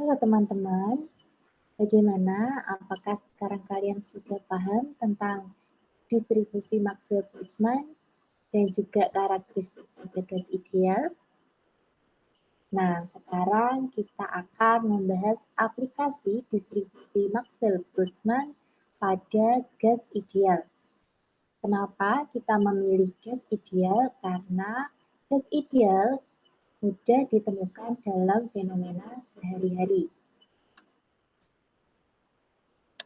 Halo teman-teman, bagaimana? Apakah sekarang kalian sudah paham tentang distribusi Maxwell-Boltzmann dan juga karakteristik pada gas ideal? Nah, sekarang kita akan membahas aplikasi distribusi Maxwell-Boltzmann pada gas ideal. Kenapa kita memilih gas ideal? Karena gas ideal mudah ditemukan dalam fenomena sehari-hari.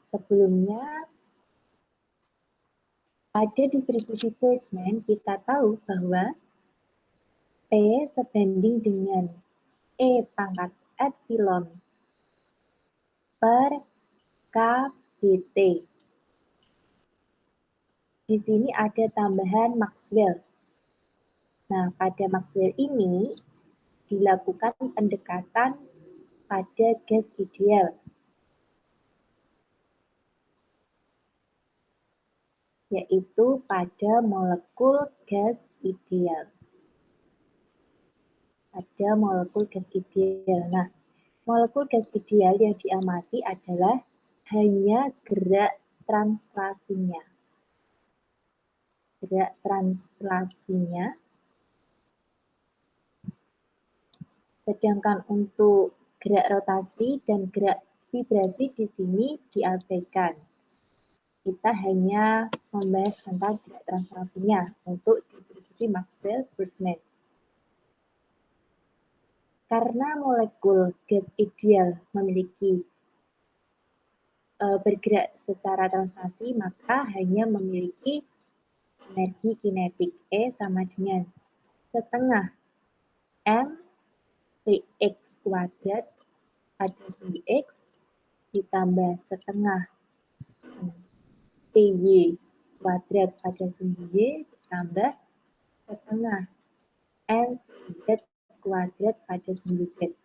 Sebelumnya, pada distribusi Boltzmann, kita tahu bahwa P sebanding dengan E pangkat epsilon per KBT. Di sini ada tambahan Maxwell. Nah, pada Maxwell ini dilakukan pendekatan pada gas ideal. Yaitu pada molekul gas ideal. Pada molekul gas ideal. Nah, molekul gas ideal yang diamati adalah hanya gerak translasinya. Gerak translasinya. Sedangkan untuk gerak rotasi dan gerak vibrasi di sini diabaikan. Kita hanya membahas tentang gerak translasinya untuk distribusi Maxwell-Boltzmann. Karena molekul gas ideal memiliki bergerak secara translasi, maka hanya memiliki energi kinetik E sama dengan setengah M Px kuadrat pada sumbu X ditambah setengah PY kuadrat pada sumbu Y ditambah setengah MZ kuadrat pada sumbu Z.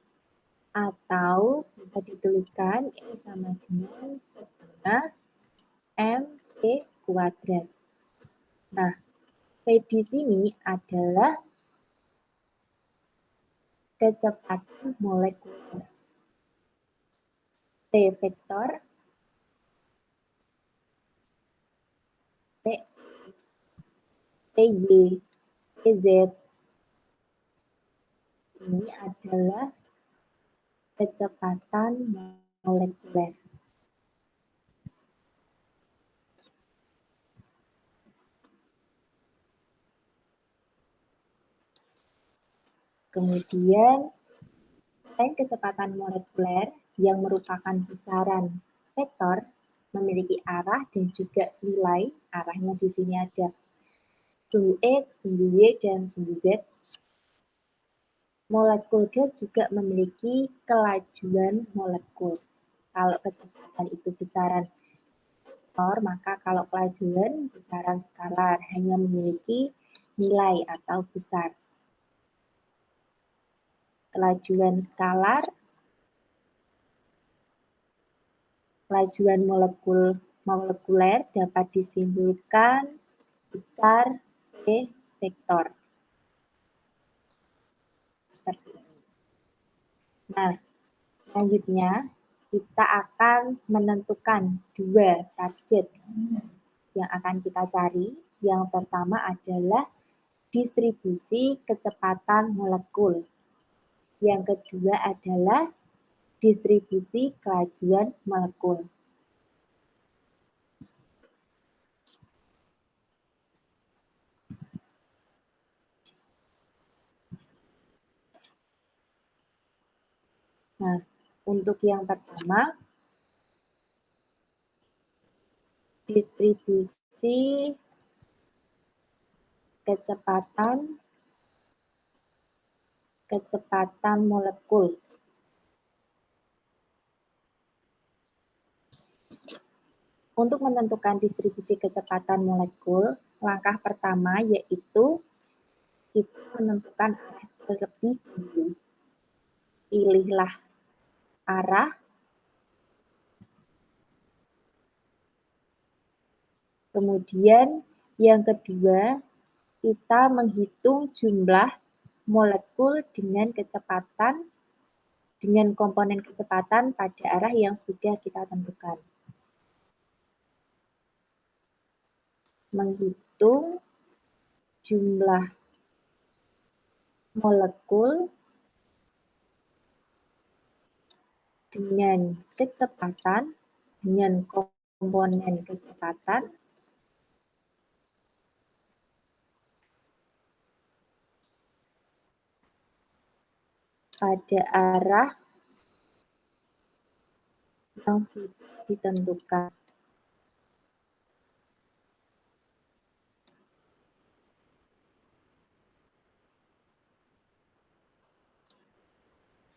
Atau bisa dituliskan E sama dengan setengah MP kuadrat. Nah, P di sini adalah kecepatan molekuler. T vektor, TY, TZ. Ini adalah kecepatan molekuler. Kemudian, selain kecepatan molekuler yang merupakan besaran vektor, memiliki arah dan juga nilai, arahnya di sini ada sumbu X, sumbu Y, dan sumbu Z. Molekul gas juga memiliki kelajuan molekul. Kalau kecepatan itu besaran vektor, maka kalau kelajuan besaran skalar, hanya memiliki nilai atau besar. Kelajuan skalar, kelajuan molekuler dapat disimpulkan besar P vektor. Seperti ini. Nah, selanjutnya kita akan menentukan dua target yang akan kita cari. Yang pertama adalah distribusi kecepatan molekul. Yang kedua adalah distribusi kelajuan molekul. Nah, untuk yang pertama, distribusi kecepatan molekul. Untuk menentukan distribusi kecepatan molekul, langkah pertama yaitu kita menentukan arah terlebih dahulu. Pilihlah arah, kemudian yang kedua kita menghitung jumlah molekul dengan kecepatan dengan komponen kecepatan pada arah yang sudah kita tentukan. Menghitung jumlah molekul dengan kecepatan, dengan komponen kecepatan pada arah yang sudah ditentukan.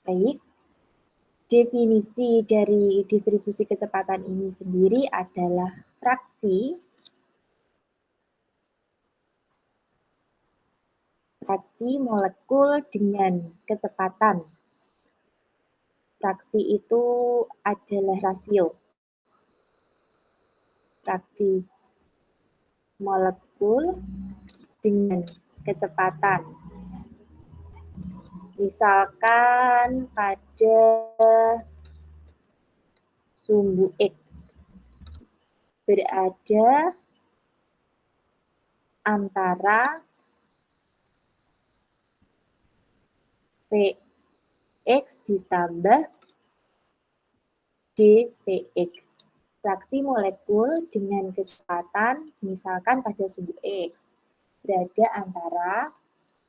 Baik, definisi dari distribusi kecepatan ini sendiri adalah fraksi molekul dengan kecepatan. Fraksi itu adalah rasio. Fraksi molekul dengan kecepatan. Misalkan pada sumbu X berada antara Px ditambah dPx. Fraksi molekul dengan kecepatan, misalkan pada sumbu X, berada antara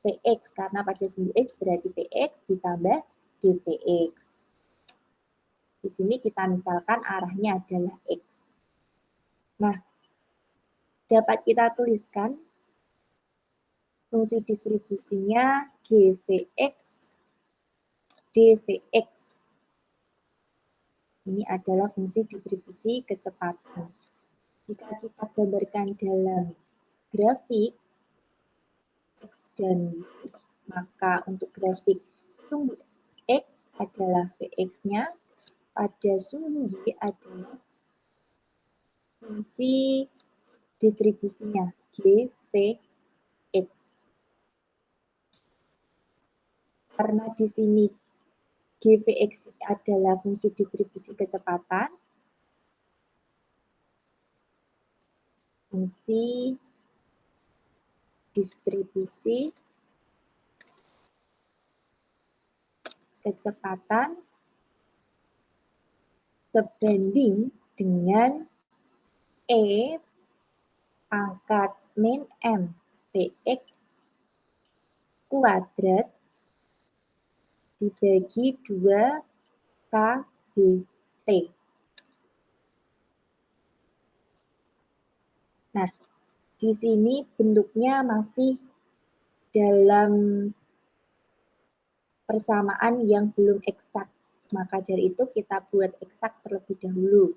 Px, karena pada sumbu X berarti Px ditambah dPx. Di sini kita misalkan arahnya adalah X. Nah, dapat kita tuliskan fungsi distribusinya Gvx dVx. Ini adalah fungsi distribusi kecepatan. Jika kita gambarkan dalam grafik X dan Y, maka untuk grafik sumbu X adalah Vx-nya, pada sumbu Y adalah fungsi distribusinya Gvx. Karena di sini Gvx adalah fungsi distribusi kecepatan, fungsi distribusi kecepatan sebanding dengan E pangkat min M Vx kuadrat dibagi 2 kBt. Nah, di sini bentuknya masih dalam persamaan yang belum eksak. Maka dari itu kita buat eksak terlebih dahulu.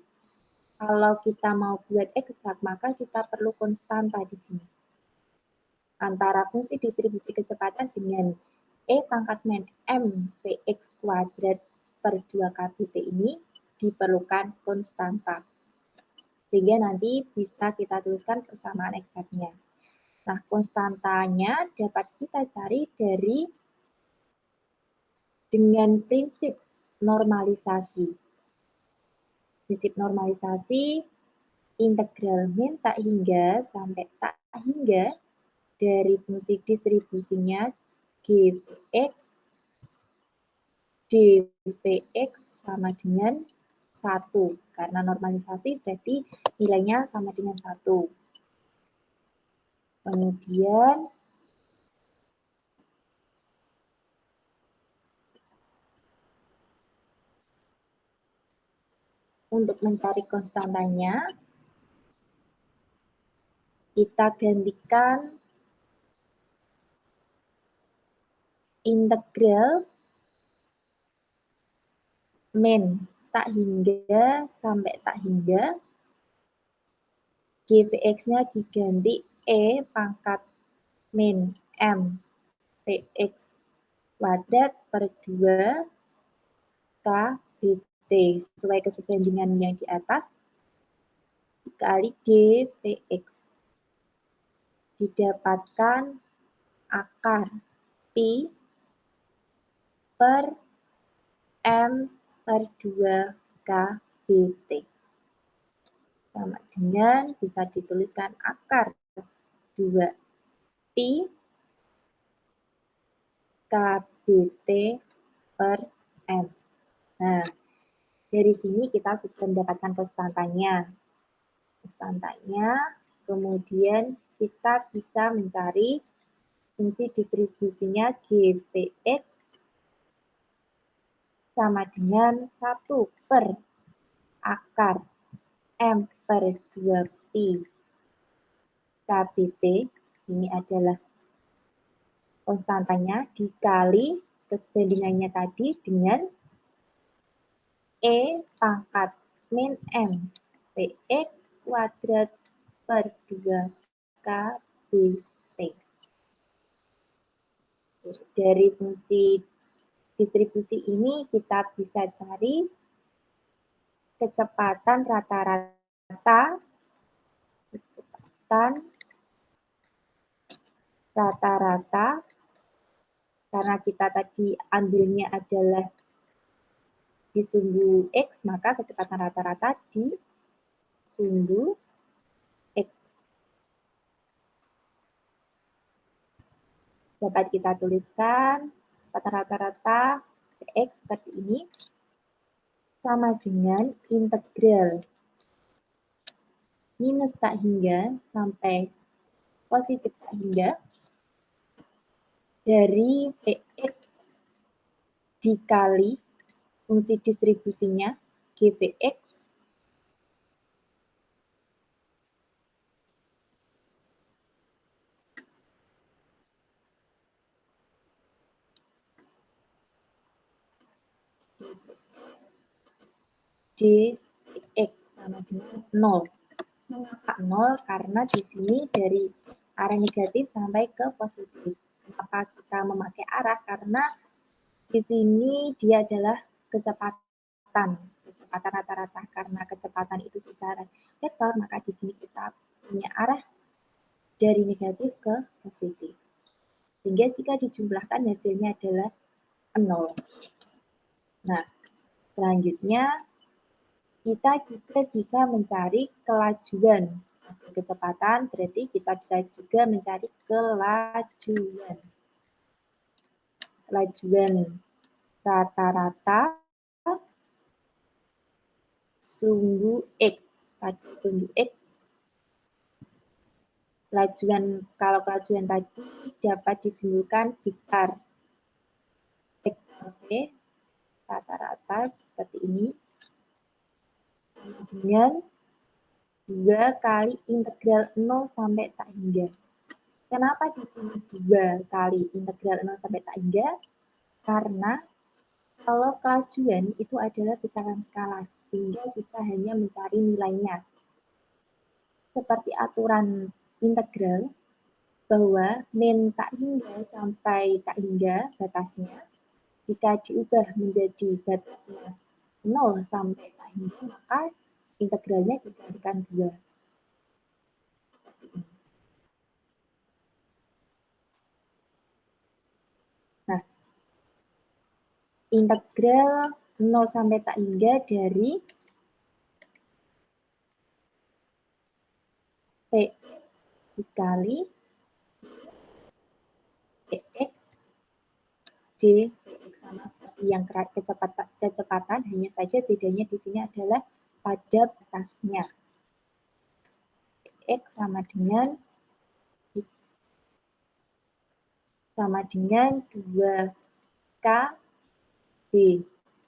Kalau kita mau buat eksak, maka kita perlu konstanta di sini. Antara fungsi distribusi kecepatan dengan E pangkat min M Vx kuadrat per 2 kBt ini diperlukan konstanta. Sehingga nanti bisa kita tuliskan persamaan eksaknya. Nah, konstantanya dapat kita cari dari dengan prinsip normalisasi. Prinsip normalisasi integral min tak hingga sampai tak hingga dari fungsi distribusinya Gvx dVx sama dengan 1. Karena normalisasi berarti nilainya sama dengan 1. Kemudian untuk mencari konstantanya, kita gantikan integral min tak hingga sampai tak hingga, Gvx-nya diganti E pangkat min M Vx kuadrat per 2 kBt sesuai kesebandingan yang di atas dikali dVx. Didapatkan akar pi per M per 2 KBT. Sama dengan bisa dituliskan akar 2 Pi KBT per M. Nah, dari sini kita sudah mendapatkan konstantanya. Kemudian kita bisa mencari fungsi distribusinya GPX sama dengan 1 per akar M per 2 Pi KBT. Ini adalah konstantanya dikali kesebandingannya tadi dengan E pangkat min M PX kuadrat per 2 KBT. Dari fungsi distribusi ini kita bisa cari kecepatan rata-rata karena kita tadi ambilnya adalah di sumbu X, maka kecepatan rata-rata di sumbu X. Dapat kita tuliskan kecepatan rata-rata X seperti ini sama dengan integral minus tak hingga sampai positif tak hingga dari PX dikali fungsi distribusinya GPX dx sama dengan 0. Mengapa 0? Karena di sini dari arah negatif sampai ke positif. Kenapa kita memakai arah? Karena di sini dia adalah kecepatan rata-rata. Karena kecepatan itu besaran vektor, maka di sini kita punya arah dari negatif ke positif. Sehingga jika dijumlahkan hasilnya adalah 0. Nah, selanjutnya kita juga bisa mencari kelajuan. Kecepatan berarti kita bisa juga mencari kelajuan. Kelajuan rata-rata sumbu X. Pada sumbu X, kalau kelajuan tadi dapat disimpulkan besar X rata-rata seperti ini dengan 2 kali integral 0 sampai tak hingga. Kenapa di sini 2 kali integral 0 sampai tak hingga? Karena kalau kelajuan itu adalah besaran skala, sehingga kita hanya mencari nilainya. Seperti aturan integral, bahwa min tak hingga sampai tak hingga batasnya, jika diubah menjadi batasnya 0 sampai tak hingga, maka integralnya dikalikan 2. Nah, integral 0 sampai tak hingga dari P dikali Px dx sama seperti yang kecepatan, hanya saja bedanya di sini adalah pada batasnya. X sama dengan 2K B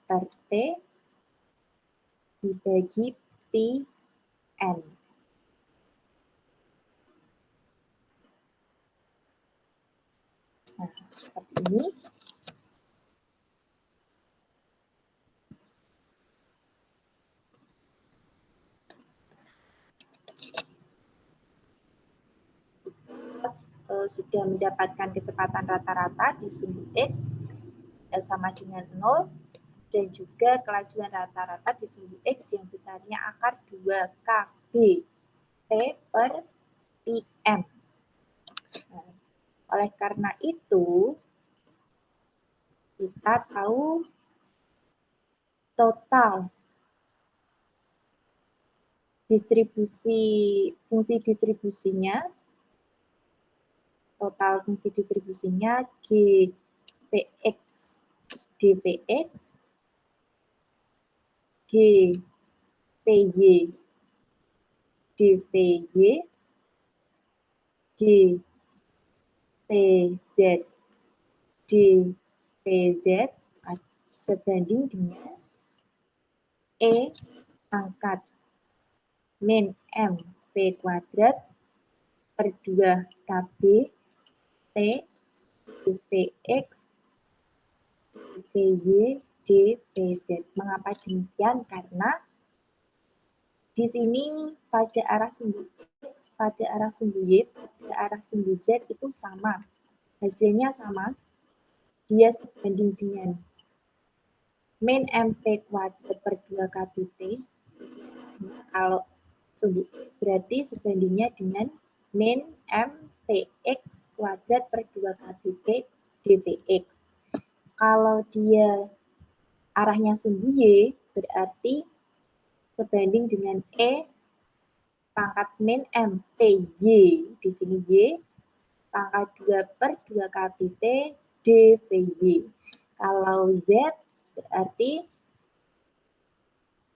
per T dibagi Pi N. Nah, seperti ini. Sudah mendapatkan kecepatan rata-rata di sumbu X sama dengan 0 dan juga kelajuan rata-rata di sumbu X yang besarnya akar 2KB T per Pm. Nah, oleh karena itu kita tahu total fungsi distribusinya, Gpx dpx, Gpy dpy, Gpz dpz sebanding dengan E pangkat min M P kuadrat per 2 KB T dpx dpy dpz. Mengapa demikian? Karena di sini pada arah sumbu X, pada arah sumbu Y, pada arah sumbu Z itu sama. Hasilnya sama. Dia sebanding dengan min MP kuadrat per 2 KBT. Kalau sumbu X berarti sebandingnya dengan min MPX kuadrat per 2 KBT dpx. Kalau dia arahnya sumbu Y, berarti sebanding dengan E pangkat min M PY. Di sini Y pangkat 2 per 2 KBT dpy. Kalau Z berarti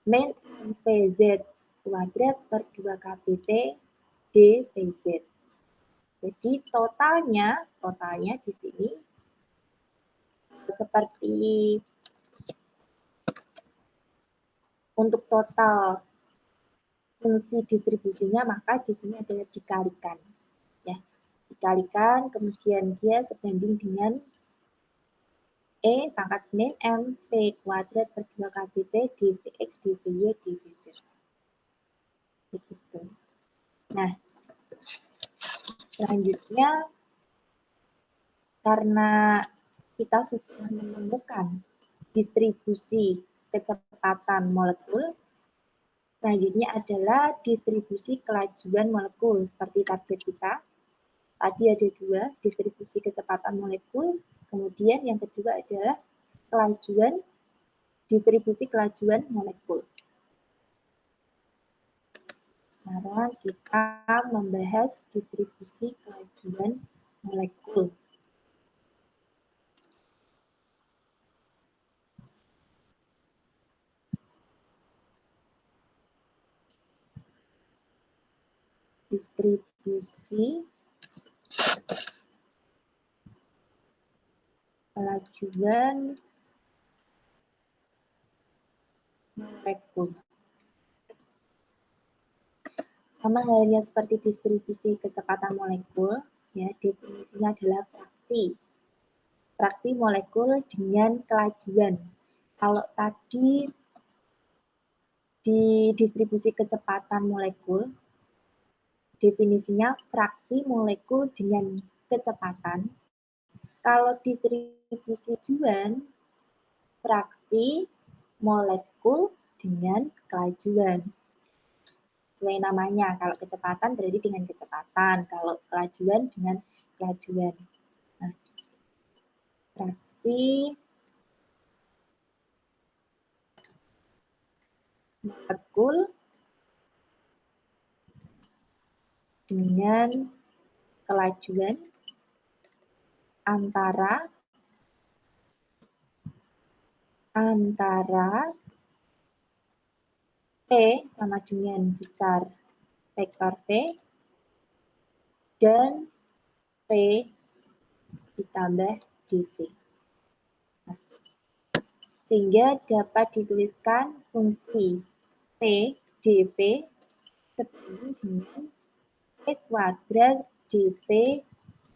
min MPZ kuadrat per 2 KBT dpz. Jadi totalnya di sini seperti untuk total fungsi distribusinya, maka di sini adalah dikalikan. Ya, dikalikan, kemudian dia sebanding dengan E pangkat min M P kuadrat per 2 KBT dpx dpy dpz. Begitu. Nah, selanjutnya karena kita sudah menemukan distribusi kecepatan molekul, selanjutnya adalah distribusi kelajuan molekul seperti target kita. Tadi ada 2, distribusi kecepatan molekul, kemudian yang kedua adalah distribusi kelajuan molekul. Sekarang kita membahas distribusi kelajuan molekul. Distribusi kelajuan molekul. Sama halnya seperti distribusi kecepatan molekul, ya, definisinya adalah fraksi molekul dengan kelajuan. Kalau tadi di distribusi kecepatan molekul, definisinya fraksi molekul dengan kecepatan. Kalau distribusi kelajuan, fraksi molekul dengan kelajuan. Sesuai namanya, kalau kecepatan berarti dengan kecepatan, kalau kelajuan dengan kelajuan. Nah, fraksi molekul dengan kelajuan antara P sama dengan besar vektor P dan P ditambah dV. Nah, sehingga dapat dituliskan fungsi P dV sebanding dengan P kuadrat dV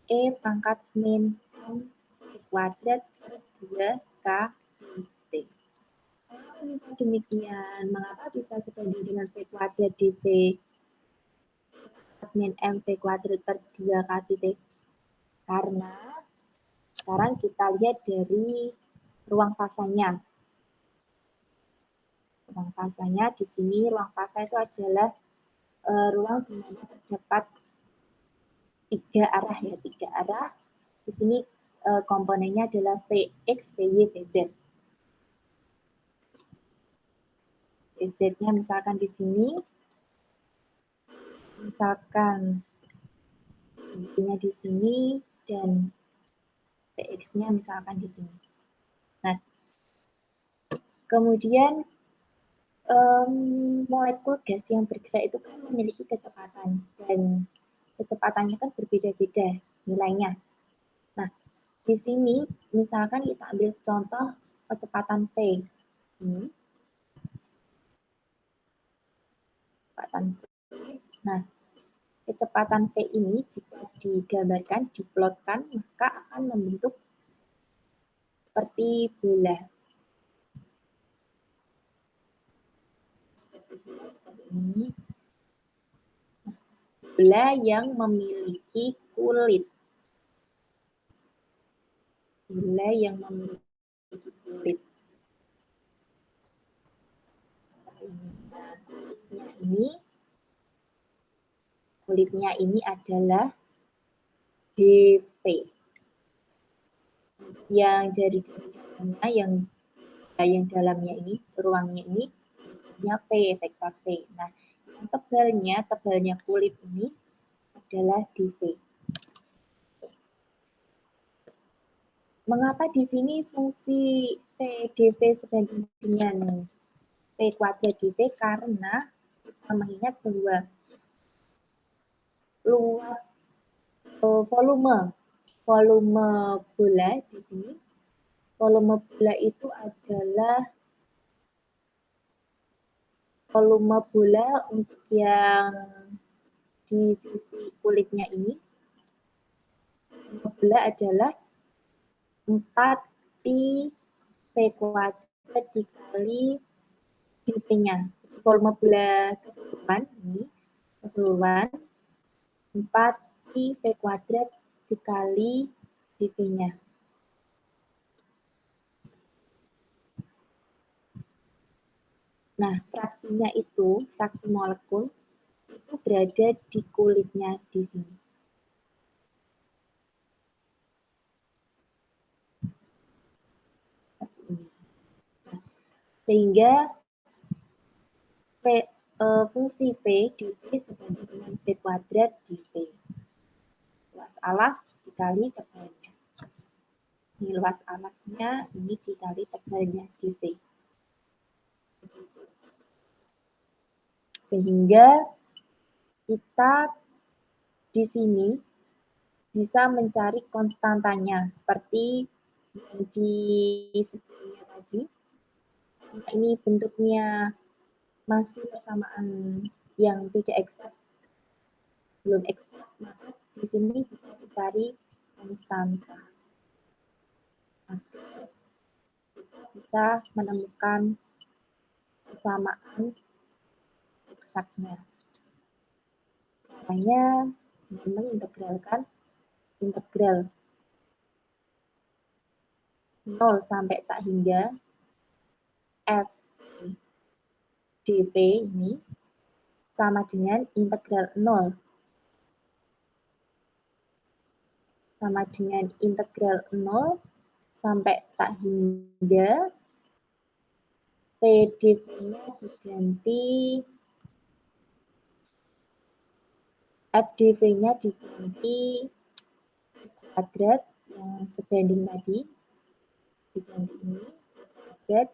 E pangkat min M P kuadrat per 2 KT. Bisa demikian, mengapa bisa sebanding dengan P kuadrat dV min M P kuadrat per 2 KT? Karena sekarang kita lihat dari ruang fasanya. Ruang fasanya di sini, ruang fasa itu adalah ruang di mana terdapat 3 arah, ya, 3 arah. Di sini komponennya adalah Px, Py, Pz. Z-nya misalkan di sini, misalkan Y-nya di sini, dan TX-nya misalkan di sini. Nah, kemudian molekul gas yang bergerak itu kan memiliki kecepatan, dan kecepatannya kan berbeda-beda nilainya. Nah, di sini misalkan kita ambil contoh kecepatan P. Ini. Kecepatan P. Nah, kecepatan P ini jika digambarkan, diplotkan, maka akan membentuk seperti bola. Seperti ini. Bola yang memiliki kulit. Bola yang memiliki kulit. Seperti ini. Kulitnya ini adalah DP. Yang jari-jarinya yang dalamnya ini, ruangnya ini, P, vektor P. Nah, yang tebalnya kulit ini adalah dV. Mengapa di sini fungsi P dV sebanding dengan P kuadrat dV? Karena kita mengingat bahwa luas volume bola di sini, volume bola itu adalah volume bola untuk yang di sisi kulitnya ini, volume bola adalah 4 pi P kuadrat dikali dV-nya. Volume bola keseluruhan 4 pi P kuadrat dikali dV-nya. Nah, fraksinya itu, fraksi molekul, itu berada di kulitnya di sini. Sehingga fungsi P dV sebanding dengan P kuadrat dV. Luas alas dikali tebalnya. Ini luas alasnya, ini dikali tebalnya dV. Sehingga kita di sini bisa mencari konstantanya seperti yang di sebelumnya tadi. Nah, ini bentuknya masih persamaan yang tidak eksak, belum eksak, maka di sini bisa dicari konstanta. Maka kita bisa menemukan persamaan eksaknya. Caranya mengintegralkan integral 0 sampai tak hingga f dv ini sama dengan integral 0 sama dengan integral 0 sampai tak hingga P dv-nya diganti F dv-nya diganti kuadrat yang sebanding tadi, diganti ini kuadrat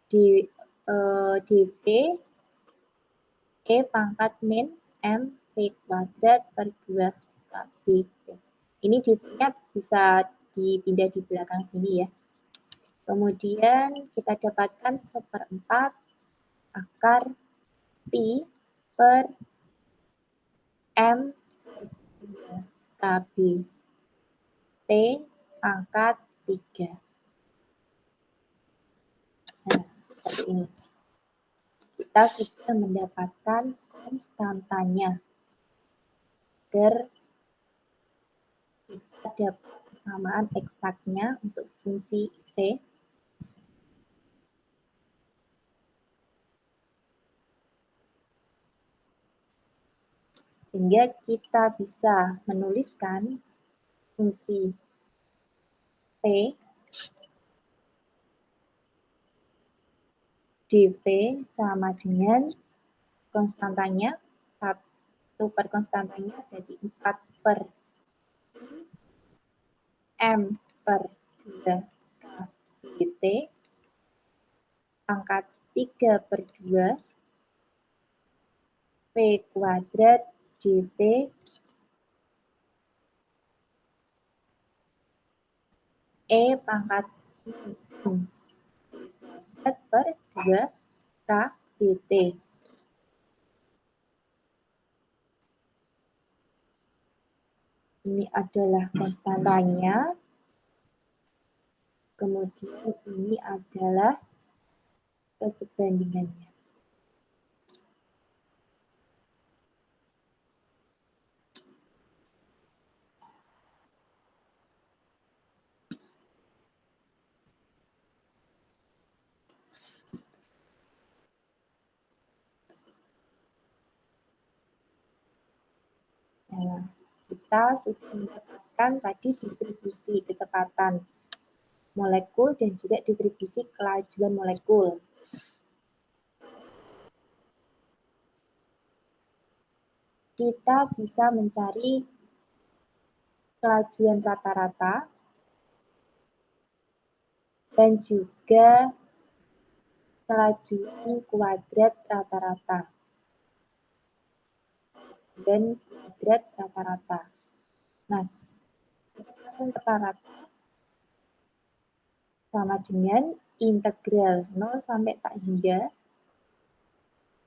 di dv E pangkat min M P kuadrat per 2 KB. Ini dv-nya bisa dipindah di belakang sini ya. Kemudian kita dapatkan 1/4 akar pi per M KB. T pangkat 3. Nah, seperti ini. Kita sudah mendapatkan konstantanya. Agar kita dapat persamaan eksaknya untuk fungsi P. Sehingga kita bisa menuliskan fungsi P dV sama dengan konstantanya, 1 per konstantanya jadi 4 per M per 2 dt, pangkat 3 per 2, P kuadrat dt E pangkat 6 per 2 K dt. Ini adalah konstantanya, kemudian ini adalah persebandingannya. Nah, kita sudah mendapatkan tadi distribusi kecepatan molekul dan juga distribusi kelajuan molekul. Kita bisa mencari kelajuan rata-rata dan juga kelajuan kuadrat rata-rata. Dan kuadrat rata-rata. Nah, kecepatan rata-rata sama dengan integral 0 sampai tak hingga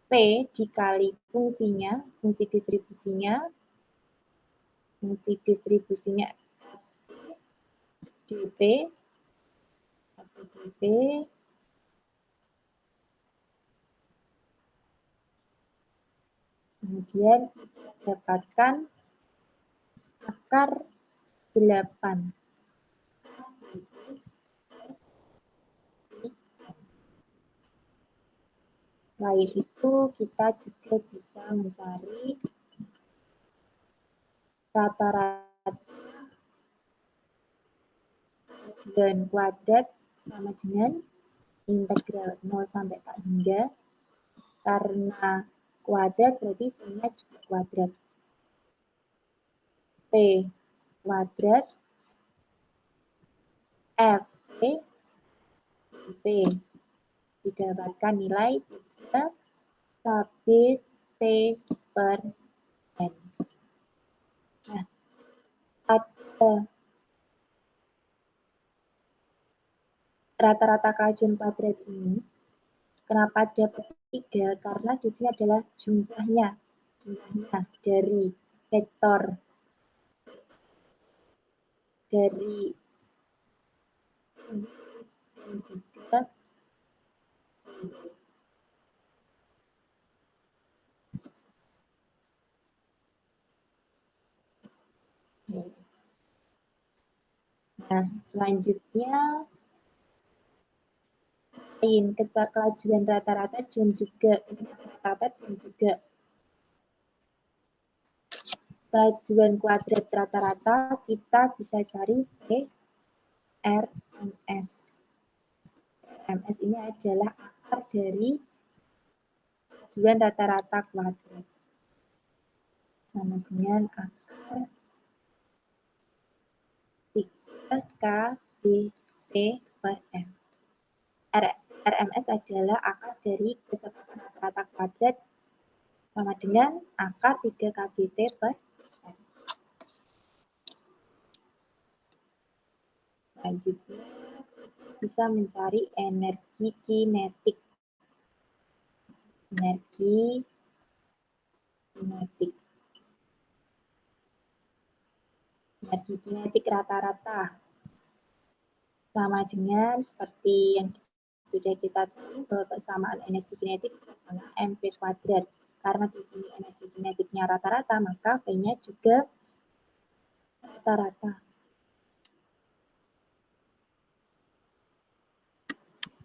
P dikali fungsinya, fungsi distribusinya dP, kemudian dapatkan akar 8. Selain itu, kita juga bisa mencari rata-rata dan kuadrat sama dengan integral 0 sampai tak hingga, karena kuadrat berarti P-nya juga kuadrat. P kuadrat F P didapatkan nilai 3 kb T per N. Nah, pada rata-rata kelajuan kuadrat ini, kenapa dapat 3? Karena di sini adalah jumlahnya dari vektor dari juga nah, selanjutnya kelajuan rata-rata dan juga kelajuan kuadrat rata-rata kita bisa cari RMS. RMS ini adalah akar dari kelajuan rata-rata kuadrat sama dengan akar 3 kb/t per M. RMS adalah akar dari kecepatan rata-rata kuadrat sama dengan akar 3 kb/t per M. Selanjutnya, bisa mencari energi kinetik. Energi kinetik rata-rata sama dengan seperti yang sudah kita tahu bahwa persamaan energi kinetik sama mv kuadrat. Karena di sini energi kinetiknya rata-rata, maka P-nya juga rata-rata.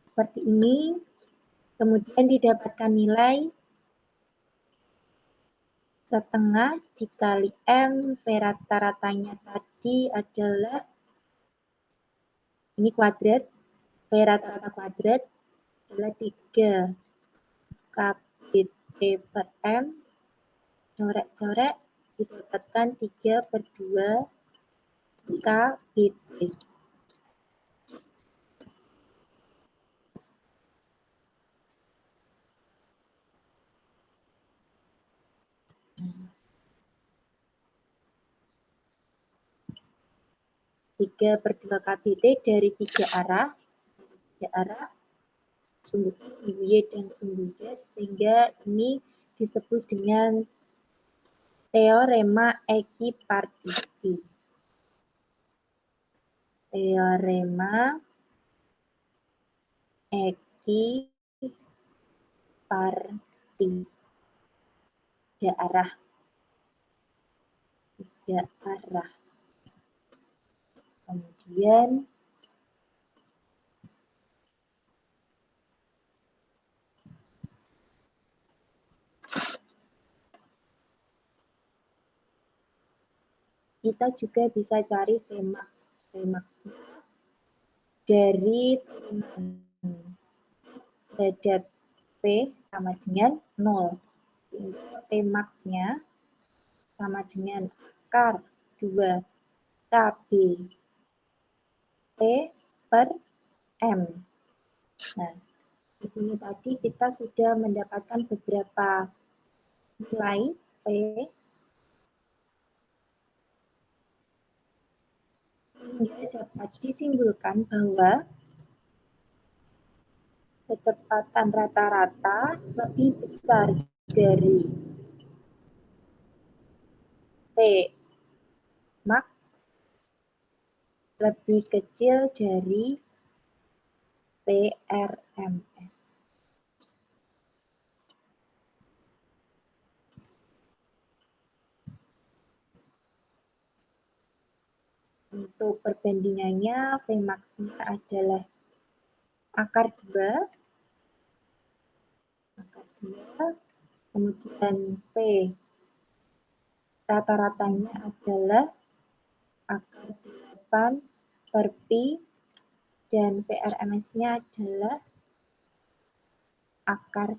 Seperti ini, kemudian didapatkan nilai setengah dikali M, V rata-ratanya tadi adalah ini kuadrat, V rata-rata kuadrat, adalah 3 kbit per M, coret-coret didapatkan 3/2 kbit. 3/2 kbit dari 3 arah, sumbu Y dan sumbu Z, sehingga ini disebut dengan teorema ekipartisi. Teorema ekipartisi. 3 arah. 3 arah. Kemudian kita juga bisa cari Vmax. Vmax dari terhadap P sama dengan 0. Vmax-nya sama dengan akar 2 KB T per M. Nah, di sini tadi kita sudah mendapatkan beberapa nilai P sehingga dapat disimpulkan bahwa kecepatan rata-rata lebih besar dari P max lebih kecil dari PRMS. Untuk perbandingannya, Vmax-nya adalah akar 2, kemudian P rata-ratanya adalah akar 8 per Pi, dan PRMS-nya adalah akar